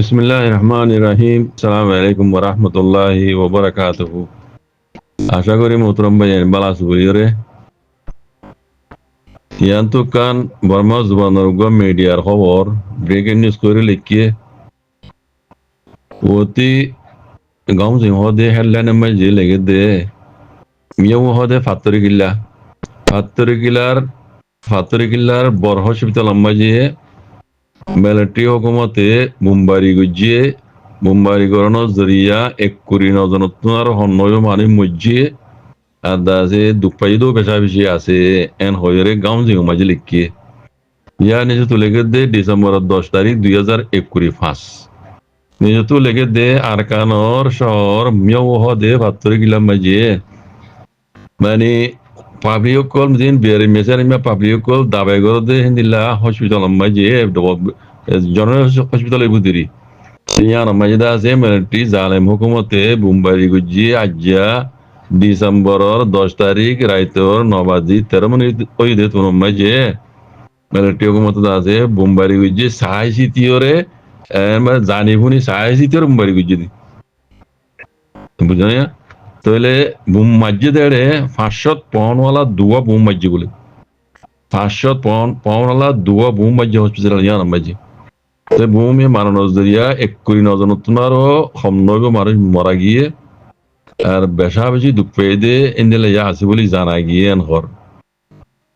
বিসমিল্লাহির রহমানির রহিম। আসসালামু আলাইকুম ওয়া রাহমাতুল্লাহি ওয়া বারাকাতুহু। আশা করি মোহতরম ভাইয়ের বালা সুবরিয়রে ইয়ান্তু কান বর্মা জুবানৰ মিডিয়ার খবর ব্রেকিং নিউজ করে লিখিয়ে অতি গাঁও সিংহ দে হেডলাইন মাঝে লেগে দে মিয়াও হদে ফাত্তরি কিল্লার বড় হসপিটাল মাঝে মিলিটারি হুকুমতে মুম্বাই গড়ানোর জরিয়া 1 কোটি নজনত্বর হন্নয় মানে মজ্জিয়ে আদাসে দুপাইদো পেশা বেশি আছে এন হয়রে গাঁও জিও মাঝে লিখিয়ে ইয়া নিজে তুলে দে ডিসেম্বরের 10 তারিখ 2021 নিজে তুলে দে আরকানর শহর মিয়াও দে ভাত্তরি কিলাম মাঝে মানে পাবলিক কল দিন বিয়ারি মেসার ইমা পাবলিক কল দাবাই গর দে হিন্দিলা হসপিটাল মাঝে জনরল হসপিটাল বুদিরি ইয়ার মাঝে আছে মিলিটারি জালেম হুকুমতে মুম্বাই গুজি আজ্জা ডিসেম্বরের 10 তারিখ রাইতর 9:13 ওই দে তোর মাঝে মিলিটারি হুকুমতে আছে মুম্বাই গুজি সাই সিটিওরে জানি শুনি সাই সিটিওর মুম্বাই গুজি দি বুঝলেন তাহলে বুম মাঝে দেড়ে 500 পাউন্ডওয়ালা দুয়া বুম মাঝে বলে 500 পাউন্ডওয়ালা দুয়া বুম মাঝে হসপিটাল ইয়ার মাঝে ভূমি মারানোর জরিয়া 1 কোটি নজনত্বনারও সমনয় মানুষ মারা গিয়ে আর বেশা বেশি দুঃখ পেয়ে দিয়ে ইন্দিলে আছে বলে জানা গিয়ে এনহর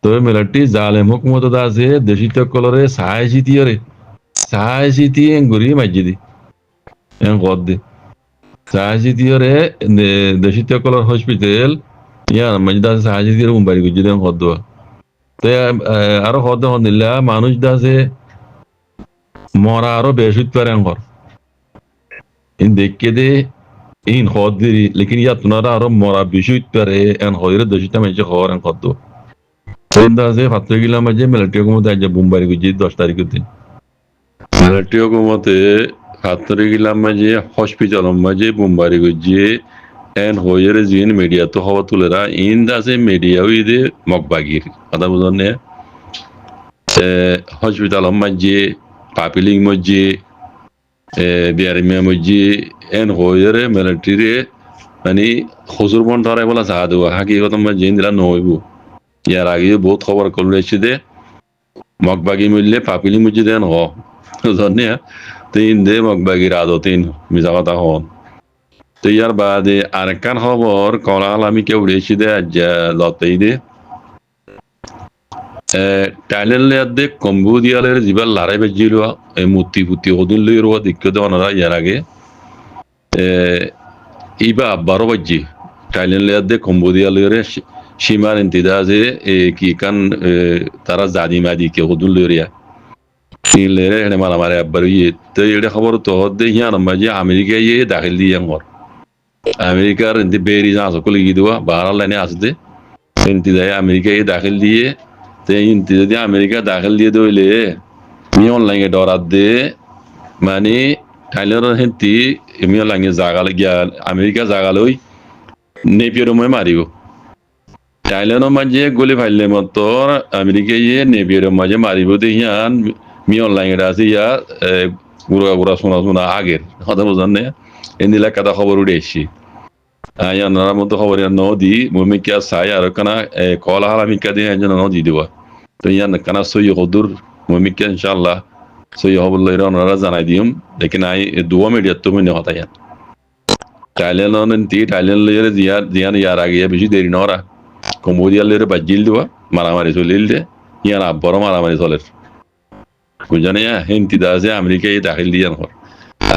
তবে মিলিটারি জালেম হুকুমত আছে দেশি কলরে সাহায় সিটি গুড়ি মাঝে দি এন কর দি সাহায় সিটিরে দেশি কলর হসপিটাল ইয়ার মাঝে আছে সাহায় সিটির মুম্বাই গুজি দেন হদ দেওয়া তো আরো হদ দিলা মানুষ আছে মরা আরো বেশি পারে ঘর ইন দেখে দে ইন হদ দিরি লেকিন ইয়া তুনারা আরো মরা বেশি পারে এন হইরে দশটা মাঝে হওয়ার এন কত আছে ফাত্র গিলাম মাঝে মিলিটারি হুকুমতে আজ মুম্বাই গুজি 10 তারিখ দিন মিলিটারি হুকুমতে ফাত্র গিলাম মাঝে হসপিটাল মাঝে মুম্বাই গুজি এন হইরে জিন মিডিয়া তো হওয়া তুলেরা ইন আছে মিডিয়া ওই দে মগবাগির কথা বুঝলেন হসপিটাল মাঝে পাপিলিং মজ্জি বিয়ারিমিয়া মজ্জি এন হইরে মিলিটারি মানে হজুর বন ধরে বলা চাহা দেওয়া হাকি কথা জিন দিলা নহইব ইয়ার আগে বহুত খবর করলে এসে দে মগবাগি মূল্যে পাপিলিং মজ্জি দেন হনে তিন দে মগবাগির আদো তিন মিজা কথা হন তো ইয়ার বাদে আরেকখান খবর কলা আমি কেউ উড়েছি দে আজ লতেই দে টাইলেন্ডে কম্বোডিয়ালের যিবার লারাই বেজি লোৱা মূর্তি ফুটি সদিন লৈ ৰোৱা দিক্ষতে অনারা ইয়ার আগে ইবা আব্বারও বাজি টাইলেন্ডে কম্বোডিয়ালের সীমার ইন্তিদা যে কি কান তারা জাদি মাদি কে সদিন লৈ রিয়া লেরে হেনে মারামারে আব্বার ইয়ে তো এটা খবর তো হদে হিয়ান মাঝে আমেরিকা ইয়ে দাখিল দিয়ে আমার আমেরিকার ইন্তি বেরি যা সকল গিয়ে দেওয়া বাহার লাইনে আসতে ইন্তিদায় আমেরিকা ইয়ে দাখিল দিয়ে ইন্তি যদি আমেরিকা দাখিল দিয়ে দইলে মি অনলাইনে ডরাত দে মানে থাইল্যান্ডের হেঁতি মি অনলাইনে জাগালে গিয়া আমেরিকা জাগালই নেপিয়র মারিব থাইল্যান্ডের মাঝে গলি ফাইলে মতো আমেরিকা ইয়ে নেপিয়র মাঝে মারিব দেখিয়ান মি অনলাইনে আছে ইয়া গুড়া শোনা আগের কথা বোঝান না এদিলা কাদা খবর উঠে এসছি ইয়ার মতো খবর ন দি ভূমিকা চাই আর কানা কলা হালামিকা দিয়ে একজন ন দি দেওয়া তো ইয়ার কানা সই হদুর ভূমিকা ইনশাল্লাহ সই হবল ওনারা জানাই দিম লেকিন আই দুয়া মিডিয়ার তো মনে হতা ইয়ান থাইল্যান্ড লইরে জিয়ান ইয়ার আগে বেশি দেরি নরা কম্বোডিয়া লইরে বাজিল দেওয়া মারামারি চলিল দে ইয়ান আব্বরও মারামারি চলের বুঝানে হিন্তি দাসে আমেরিকায় দাখিল দিয়ান হর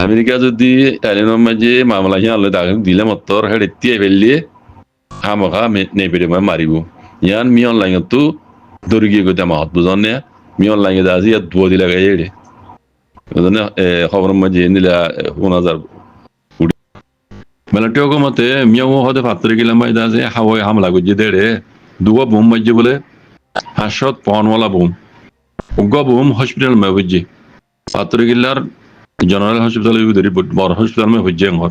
আমেরিকা যদি থাইল্যান্ডের মাঝে মামলা হিয়ালে দাখিল দিলে মতর হেড এতিয়াই ফেললিয়ে হামখা নেপেরে মারিব ইয়ান মি অনলাইন তো দৌড়ি গিয়ে গতি মাহত বুঝান না মি অনলাইনে দাসি ইয়াত ধুয়া দিলা গাই এড়ে বুঝানে খবরের মাঝে নিলা 1000 মিলিটারি হুকুমতে মিয়াও হতে ফাত্তরি কিলাম মাঝে দাসে হাওয়াই হামলা করছে দেড়ে দুয়া বোম মাঝে বলে 500 পাউন্ডওয়ালা বোম উগ্র বোম হসপিটাল মে বুঝছে ফাত্তরি কিল্লার জেনারেল হসপিটাল বড় হসপিটাল মে হচ্ছে ঘর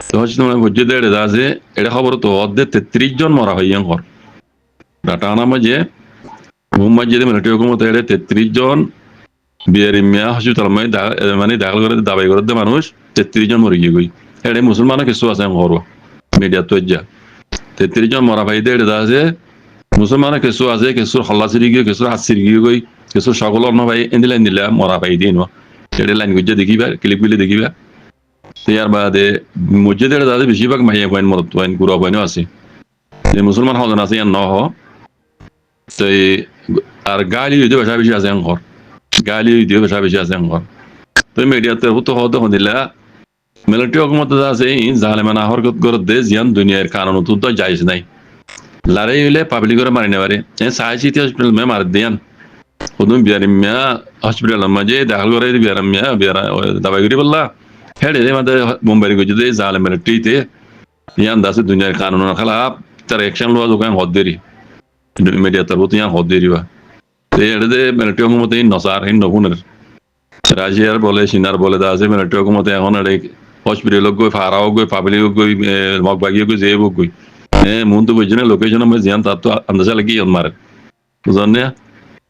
তো হসপিটাল মে হচ্ছে দেড়ে দাসে এটা খবর তো অর্ধে 33 জন মরা হয় ঘর ডাটা আনা মাঝে বোম মাঝে মিলিটারি হুকুমতে 33 জন বিয়ারি মিয়া হসপিটাল মানে দাখিল করে দাবাই করে মানুষ 33 জন মরে গিয়ে গই এটা মুসলমানও কিছু আছে ঘর মিডিয়া তো যা 33 জন মরা ভাই দেড় আছে মুসলমানও কিছু আছে কিছু হল্লা সিরি গিয়ে কিছু হাত সিরি গিয়ে গই কিছু সকল অন্য ভাই এন্দিলাইন দিলা মরা ভাই দিন এটা লাইন গুজে দেখিবা ক্লিপ গুলি দেখিবা ইয়ার বাদে মসজিদের দাদা বেশিরভাগ মাহিয়া পয়েন্ট মরত পয়েন্ট গুড়া পয়েন্টও আছে মুসলমান হজন আছে ইয়ার নহ তো আর গালি হইতে বেশা বেশি আছে ঘর গালি হইতে বেশা বেশি আছে ঘর তো মিডিয়াতে তো হতে হদিলা মিলিটারি হকুমত আছে জালেমানা হরকত করে দে জিয়ান দুনিয়ার কানুন তো যাইজ নাই লড়াই হইলে পাবলিকরে মারি না পারে সাহায্য হসপিটাল মে মার দিয়ান ওদম বিয়ারিমিয়া হসপিটাল মাঝে দাখিল করে বিয়ারামিয়া বিয়ারা দাবাইগুড়ি বললা হেডে মাঝে মুম্বাই গেছে দে জালে মিলিটারিতে ইয়ান দাসে দুনিয়ার কানুন খেলাফ তার অ্যাকশন লওয়া দোকান হদ দেরি মিডিয়া তার প্রতি ইয়ান হদ দেরি বা এটা দে মিলিটারি হকুমত নসার নগুনের রাজিয়ার বলে সিনার বলে দা আছে মিলিটারি হকুমত এখন হসপিটাল গই ফারাও গই পাবলিক গই মগবাগিয়ে গই যে গই মন তো বুঝছে না লোকেশন আমরা জিয়ান তার তো আন্দাজা লাগি মারে বুঝলেন না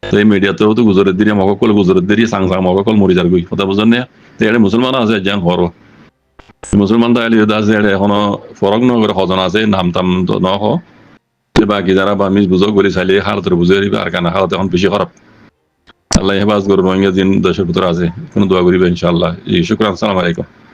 তো এই মিডিয়াতেও তো গুজরের দিনে মকল গুজরের দিনে সাং সাং মকল মরি যার গই কথা বুঝলেন না তো এটা মুসলমান আছে যান হর মুসলমান তো আছে এখনো ফরক নগরে হজন আছে নাম টাম তো নহ বাকি যারা বা মিস বুঝো করে চাইলে হালতের বুঝে আর কেন হালত এখন বেশি খারাপ আল্লাহ হেফাজ করবো রোহিঙ্গা দিন দেশের ভিতরে আছে কোনো দোয়া করিবে ইনশাআল্লাহ শুকরান আসসালামু আলাইকুম